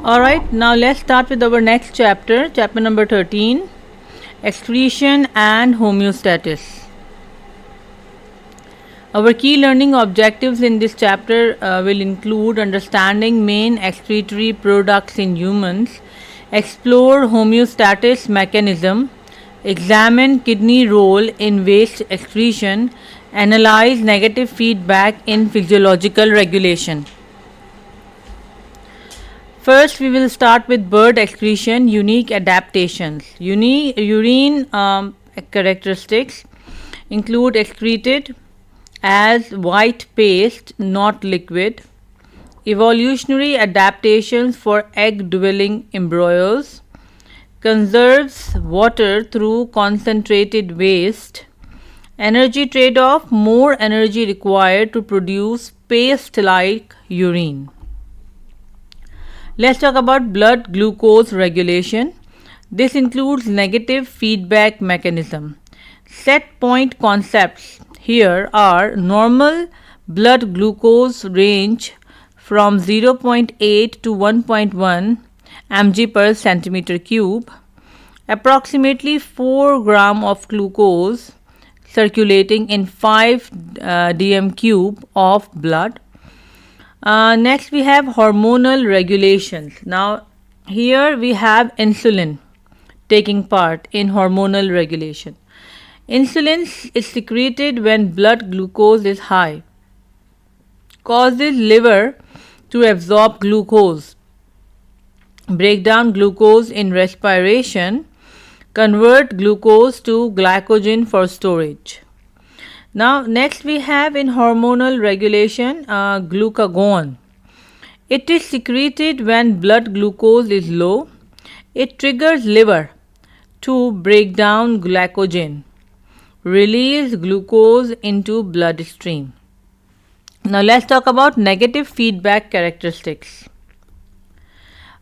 Alright, now let's start with our next chapter, chapter number 13, Excretion and Homeostasis. Our key learning objectives in this chapter will include understanding main excretory products in humans, explore homeostasis mechanism, examine kidney role in waste excretion, analyze negative feedback in physiological regulation. First, we will start with bird excretion, unique adaptations. Urine characteristics include excreted as white paste, not liquid. Evolutionary adaptations for egg-dwelling embryos. Conserves water through concentrated waste. Energy trade-off, more energy required to produce paste-like urine. Let's talk about blood glucose regulation. This includes negative feedback mechanism. Set point concepts here are normal blood glucose range from 0.8 to 1.1 mg per centimeter cube, approximately 4 gram of glucose circulating in 5 dm cube of blood. Next we have hormonal regulations. Now here we have insulin taking part in hormonal regulation. Insulin is secreted when blood glucose is high, causes liver to absorb glucose, break down glucose in respiration, convert glucose to glycogen for storage. Now next we have in hormonal regulation glucagon. It is secreted when blood glucose is low. It triggers liver to break down glycogen, release glucose into bloodstream. Now let's talk about negative feedback characteristics.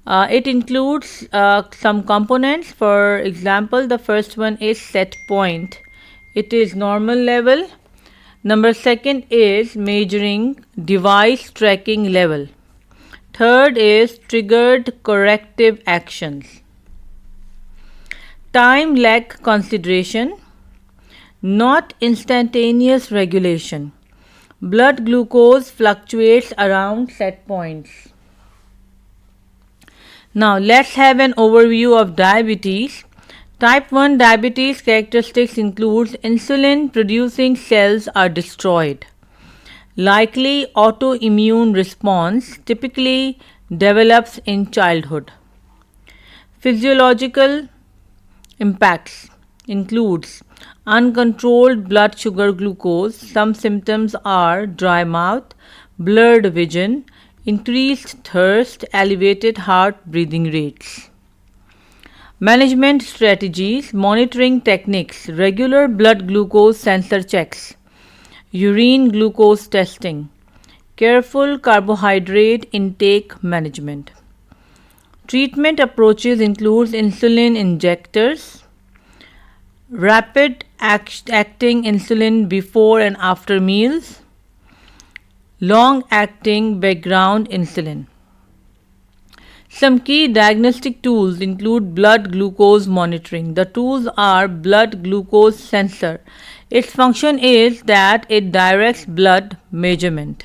It includes some components. For example, the first one is set point. It is normal level. Number second is measuring device tracking level. Third is triggered corrective actions. Time lag consideration, not instantaneous regulation. Blood glucose fluctuates around set points. Now let's have an overview of diabetes. Type 1 diabetes characteristics includes insulin producing cells are destroyed. Likely autoimmune response typically develops in childhood. Physiological impacts includes uncontrolled blood sugar glucose. Some symptoms are dry mouth, blurred vision, increased thirst, elevated heart breathing rates. Management strategies, monitoring techniques, regular blood glucose sensor checks, urine glucose testing, careful carbohydrate intake management. Treatment approaches includes insulin injectors, rapid acting insulin before and after meals, long acting background insulin. Some key diagnostic tools include blood glucose monitoring. The tools are blood glucose sensor. Its function is that it directs blood measurement.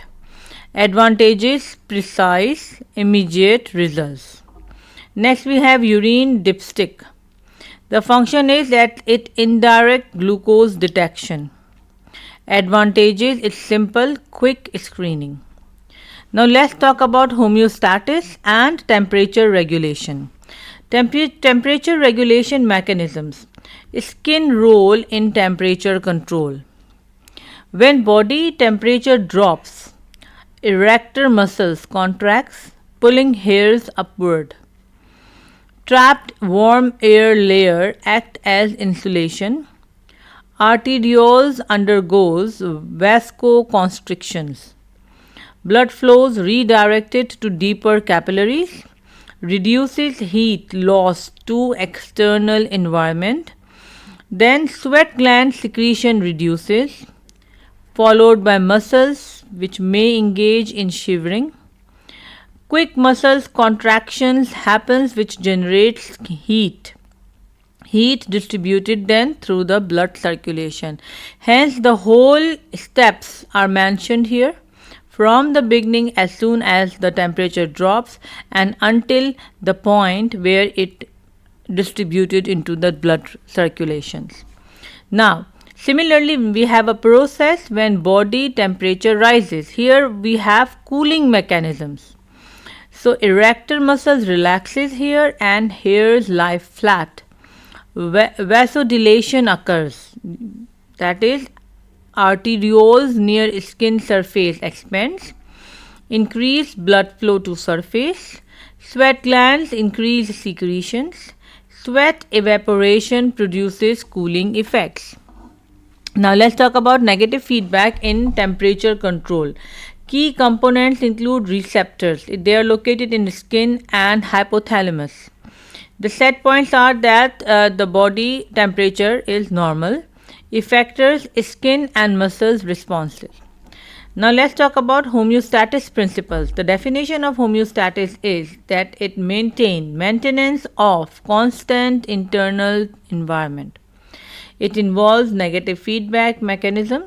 Advantages: precise, immediate results. Next we have urine dipstick. The function is that it indirect glucose detection. Advantages: it's simple, quick screening. Now let's talk about homeostasis and temperature regulation. Temperature regulation mechanisms. Skin role in temperature control. When body temperature drops, erector muscles contracts, pulling hairs upward. Trapped warm air layer act as insulation. Arterioles undergoes vasoconstrictions. Blood flows redirected to deeper capillaries, reduces heat loss to external environment. Then sweat gland secretion reduces, followed by muscles which may engage in shivering. Quick muscles contractions happens which generates heat. Heat distributed then through the blood circulation. Hence the whole steps are mentioned here from the beginning as soon as the temperature drops and until the point where it distributed into the blood circulations. Now, similarly, we have a process when body temperature rises. Here we have cooling mechanisms. So erector muscles relaxes here and hairs lie flat. Vasodilation occurs, that is, arterioles near skin surface expands, increase blood flow to surface, sweat glands increase secretions, sweat evaporation produces cooling effects. Now let's talk about negative feedback in temperature control. Key components include receptors. They are located in the skin and hypothalamus. The set points are that the body temperature is normal. Effectors, skin and muscles responses. Now let's talk about homeostasis principles. The definition of homeostasis is that it maintenance of constant internal environment. It involves negative feedback mechanism,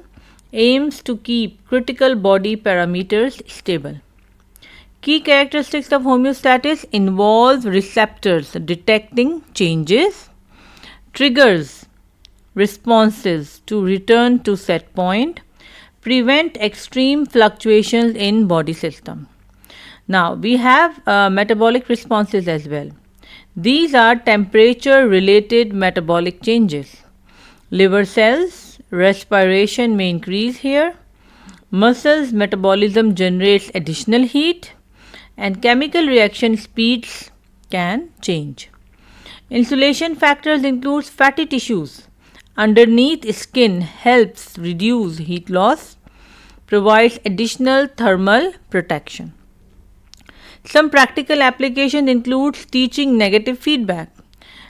aims to keep critical body parameters stable. Key characteristics of homeostasis involve receptors detecting changes, triggers responses to return to set point, prevent extreme fluctuations in body system. Now we have metabolic responses as well. These are temperature related metabolic changes. Liver cells, respiration may increase here. Muscles metabolism generates additional heat and chemical reaction speeds can change. Insulation factors include fatty tissues. Underneath skin helps reduce heat loss, provides additional thermal protection. Some practical applications include teaching negative feedback.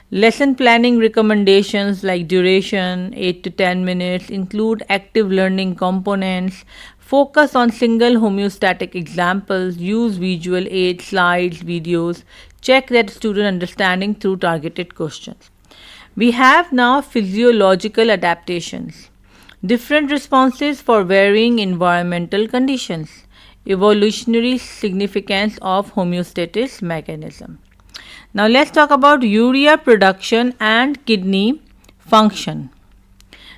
Lesson planning recommendations like duration 8 to 10 minutes include active learning components, focus on single homeostatic examples, use visual aids, slides, videos, check that student understanding through targeted questions. We have now physiological adaptations, different responses for varying environmental conditions, evolutionary significance of homeostasis mechanism. Now let's talk about urea production and kidney function.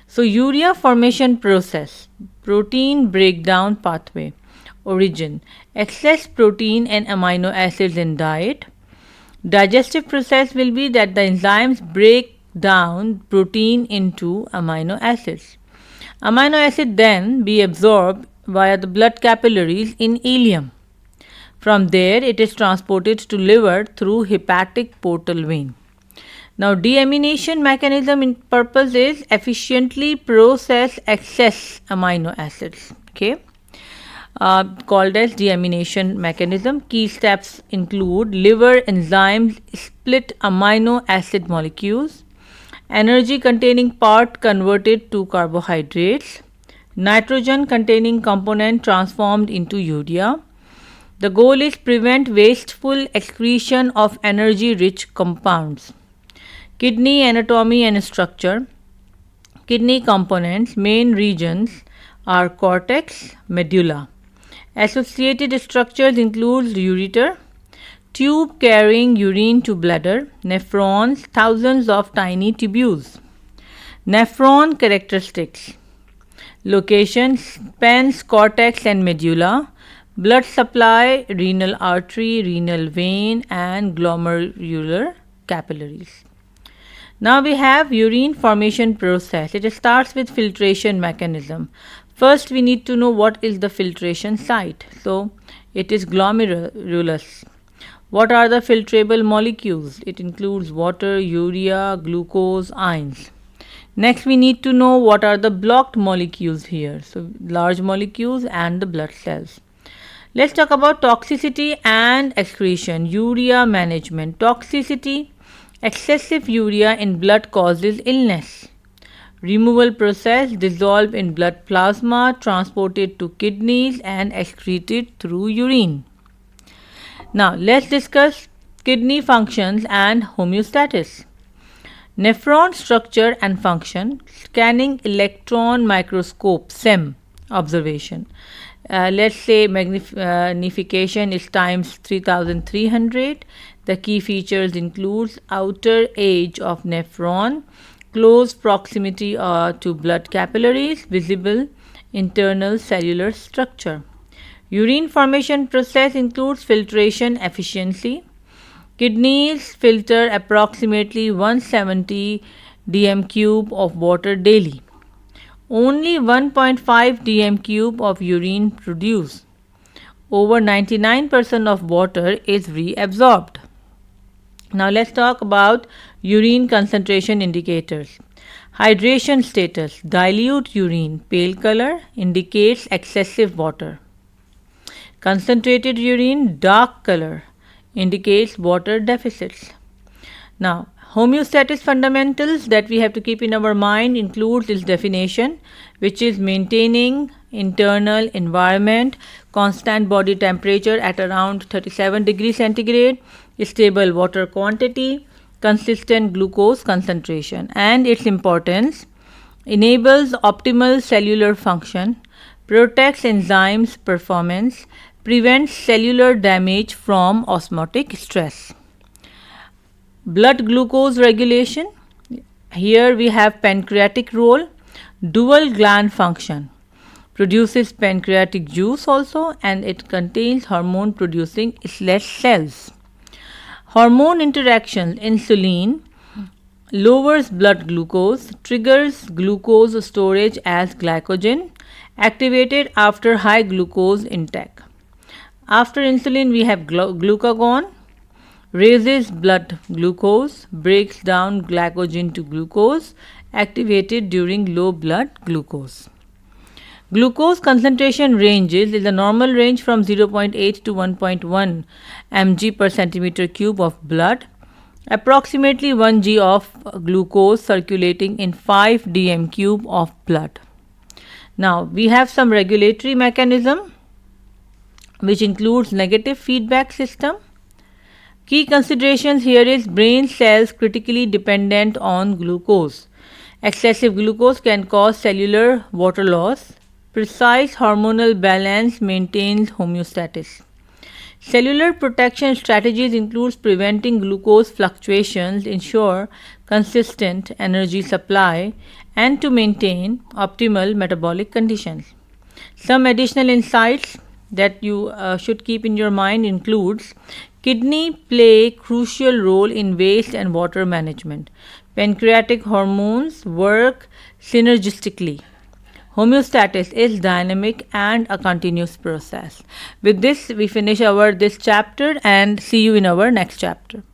So urea formation process, protein breakdown pathway, origin, excess protein and amino acids in diet. Digestive process will be that the enzymes break down protein into amino acids. Amino acid then be absorbed via the blood capillaries in ileum. From there it is transported to liver through hepatic portal vein. Now deamination mechanism in purpose is efficiently process excess amino acids, called as deamination mechanism. Key steps include liver enzymes split amino acid molecules, energy containing part converted to carbohydrates, nitrogen containing component transformed into urea. The goal is prevent wasteful excretion of energy rich compounds. Kidney anatomy and structure. Kidney components main regions are cortex, medulla. Associated structures include ureter, tube carrying urine to bladder, nephrons, thousands of tiny tubules. Nephron characteristics. Location spans cortex and medulla, blood supply, renal artery, renal vein and glomerular capillaries. Now we have urine formation process. It starts with filtration mechanism. First we need to know what is the filtration site. So it is glomerulus. What are the filtrable molecules? It includes water, urea, glucose, ions. Next we need to know what are the blocked molecules here. So large molecules and the blood cells. Let's talk about toxicity and excretion. Urea management. Toxicity. Excessive urea in blood causes illness. Removal process, dissolved in blood plasma, transported to kidneys and excreted through urine. Now let's discuss kidney functions and homeostasis. Nephron structure and function, scanning electron microscope SEM observation. Let's say magnification is times 3300. The key features includes outer edge of nephron, close proximity to blood capillaries, visible internal cellular structure. Urine formation process includes filtration efficiency. Kidneys filter approximately 170 dm cube of water daily. Only 1.5 dm cube of urine produced. Over 99% of water is reabsorbed. Now let's talk about urine concentration indicators. Hydration status: dilute urine, pale color, indicates excessive water. Concentrated urine, dark color, indicates water deficits. Now, homeostasis fundamentals that we have to keep in our mind includes its definition, which is maintaining internal environment, constant body temperature at around 37 degrees centigrade, stable water quantity, consistent glucose concentration, and its importance: enables optimal cellular function, protects enzymes performance, prevents cellular damage from osmotic stress. Blood glucose regulation. Here we have pancreatic role, dual gland function, produces pancreatic juice also, and it contains hormone producing islet cells. Hormone interactions: insulin lowers blood glucose, triggers glucose storage as glycogen, activated after high glucose intake. After insulin we have glucagon, raises blood glucose, breaks down glycogen to glucose, activated during low blood glucose. Glucose concentration ranges is the normal range from 0.8 to 1.1 mg per centimeter cube of blood, approximately 1 g of glucose circulating in 5 dm cube of blood. Now we have some regulatory mechanism which includes negative feedback system. Key considerations here is brain cells critically dependent on glucose. Excessive glucose can cause cellular water loss. Precise hormonal balance maintains homeostasis. Cellular protection strategies includes preventing glucose fluctuations, ensure consistent energy supply, and to maintain optimal metabolic conditions. Some additional insights that you should keep in your mind includes: kidney play crucial role in waste and water management. Pancreatic hormones work synergistically. Homeostasis is dynamic and a continuous process. With this, we finish this chapter and see you in our next chapter.